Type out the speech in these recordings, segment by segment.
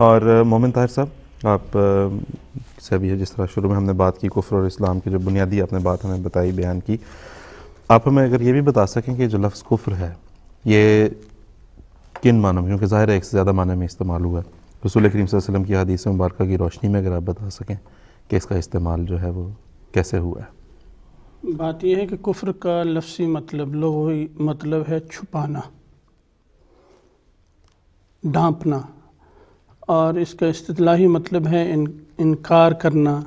اور مومن طاہر صاحب، آپ سے بھی ہے جس طرح شروع میں ہم نے بات کی کفر اور اسلام کی جو بنیادی آپ نے بات ہمیں بتائی، بیان کی، آپ ہمیں اگر یہ بھی بتا سکیں کہ جو لفظ کفر ہے یہ کن معنوں میں، کیونکہ ظاہر ہے ایک سے زیادہ معنی میں استعمال ہوا ہے، رسول کریم صلی اللہ علیہ وسلم کی حدیث مبارکہ کی روشنی میں اگر آپ بتا سکیں کہ اس کا استعمال جو ہے وہ کیسے ہوا ہے؟ بات یہ ہے کہ کفر کا لفظی مطلب لغوی مطلب ہے چھپانا، ڈھانپنا، اور اس کا اصطلاحی مطلب ہے انکار کرنا،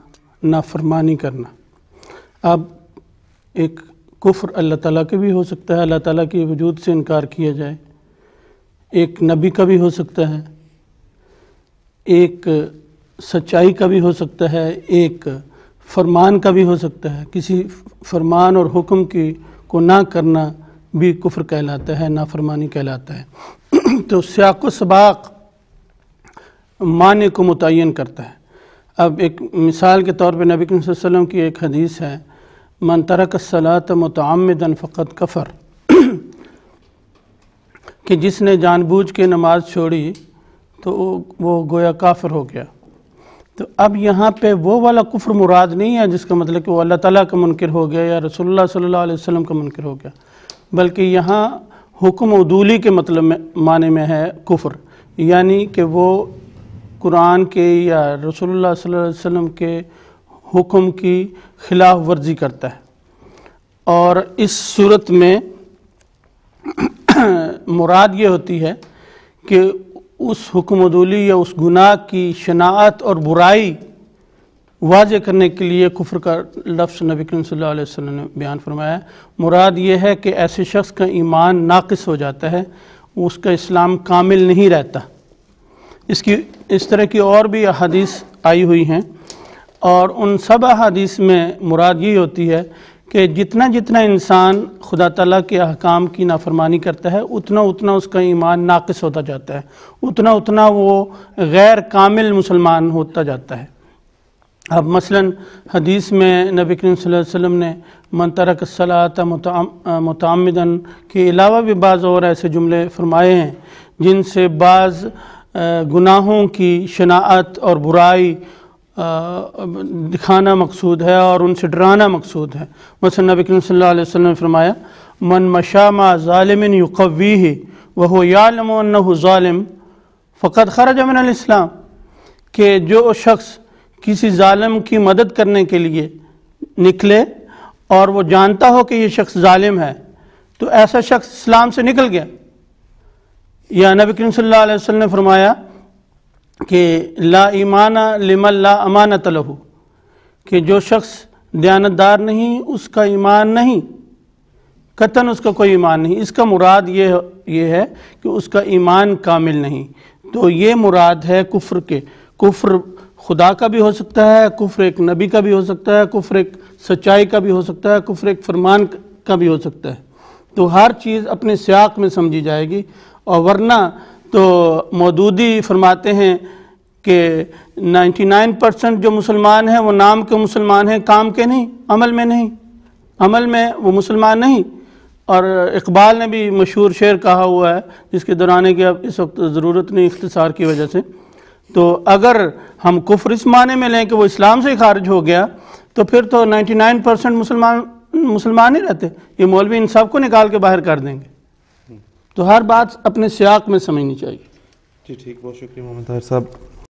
نافرمانی کرنا۔ اب ایک کفر اللہ تعالیٰ کا بھی ہو سکتا ہے، اللہ تعالیٰ کے وجود سے انکار کیا جائے، ایک نبی کا بھی ہو سکتا ہے، ایک سچائی کا بھی ہو سکتا ہے، ایک فرمان کا بھی ہو سکتا ہے۔ کسی فرمان اور حکم کو نہ کرنا بھی کفر کہلاتا ہے، نافرمانی کہلاتا ہے۔ تو سیاق و سباق معنی کو متعین کرتا ہے۔ اب ایک مثال کے طور پہ نبی کریم صلی اللہ علیہ وسلم کی ایک حدیث ہے، من ترک الصلاۃ متعمدا فقد کفر، کہ جس نے جان بوجھ کے نماز چھوڑی تو وہ گویا کافر ہو گیا۔ تو اب یہاں پہ وہ والا کفر مراد نہیں ہے جس کا مطلب کہ وہ اللہ تعالیٰ کا منکر ہو گیا یا رسول اللہ صلی اللہ علیہ وسلم کا منکر ہو گیا، بلکہ یہاں حکم عدولی کے مطلب میں معنی میں ہے کفر، یعنی کہ وہ قرآن کے یا رسول اللہ صلی اللہ علیہ وسلم کے حکم کی خلاف ورزی کرتا ہے۔ اور اس صورت میں مراد یہ ہوتی ہے کہ اس حکم عدولی یا اس گناہ کی شناعت اور برائی واضح کرنے کے لیے کفر کا لفظ نبی کریم صلی اللہ علیہ وسلم نے بیان فرمایا ہے۔ مراد یہ ہے کہ ایسے شخص کا ایمان ناقص ہو جاتا ہے، اس کا اسلام کامل نہیں رہتا۔ اس طرح کی اور بھی احادیث آئی ہوئی ہیں، اور ان سب احادیث میں مراد یہ ہوتی ہے کہ جتنا جتنا انسان خدا تعالیٰ کے احکام کی نافرمانی کرتا ہے اتنا اتنا اس کا ایمان ناقص ہوتا جاتا ہے، اتنا اتنا وہ غیر کامل مسلمان ہوتا جاتا ہے۔ اب مثلا حدیث میں نبی کریم صلی اللہ علیہ وسلم نے من ترک الصلاۃ متعمدا کے علاوہ بھی بعض اور ایسے جملے فرمائے ہیں جن سے بعض گناہوں کی شناعت اور برائی دکھانا مقصود ہے اور ان سے ڈرانا مقصود ہے۔ مثلا نبی کریم صلی اللہ علیہ وسلم نے فرمایا من مشى مع ظالم يقويه وهو يعلم انه ظالم فقد خرج من الاسلام، کہ جو شخص کسی ظالم کی مدد کرنے کے لیے نکلے اور وہ جانتا ہو کہ یہ شخص ظالم ہے تو ایسا شخص اسلام سے نکل گیا۔ یا نبی کریم صلی اللہ علیہ وسلم نے فرمایا کہ لا ایمان لمن لا امانت لہ، کہ جو شخص دیانتدار نہیں اس کا ایمان نہیں، قطعاً اس کا کوئی ایمان نہیں۔ اس کا مراد یہ ہے کہ اس کا ایمان کامل نہیں۔ تو یہ مراد ہے کفر کے۔ کفر خدا کا بھی ہو سکتا ہے، کفر ایک نبی کا بھی ہو سکتا ہے، کفر ایک سچائی کا بھی ہو سکتا ہے، کفر ایک فرمان کا بھی ہو سکتا ہے۔ تو ہر چیز اپنے سیاق میں سمجھی جائے گی، اور ورنہ تو مودودی فرماتے ہیں کہ 99% جو مسلمان ہیں وہ نام کے مسلمان ہیں، کام کے نہیں، عمل میں نہیں، عمل میں وہ مسلمان نہیں۔ اور اقبال نے بھی مشہور شعر کہا ہوا ہے جس کے درانے کی اب اس وقت ضرورت نہیں اختصار کی وجہ سے، تو اگر ہم کفر اس معنی میں لیں کہ وہ اسلام سے خارج ہو گیا تو پھر تو 99% مسلمان ہی رہتے، یہ مولوی ان سب کو نکال کے باہر کر دیں گے۔ تو ہر بات اپنے سیاق میں سمجھنی چاہیے۔ جی ٹھیک، بہت شکریہ محمد طاہر صاحب۔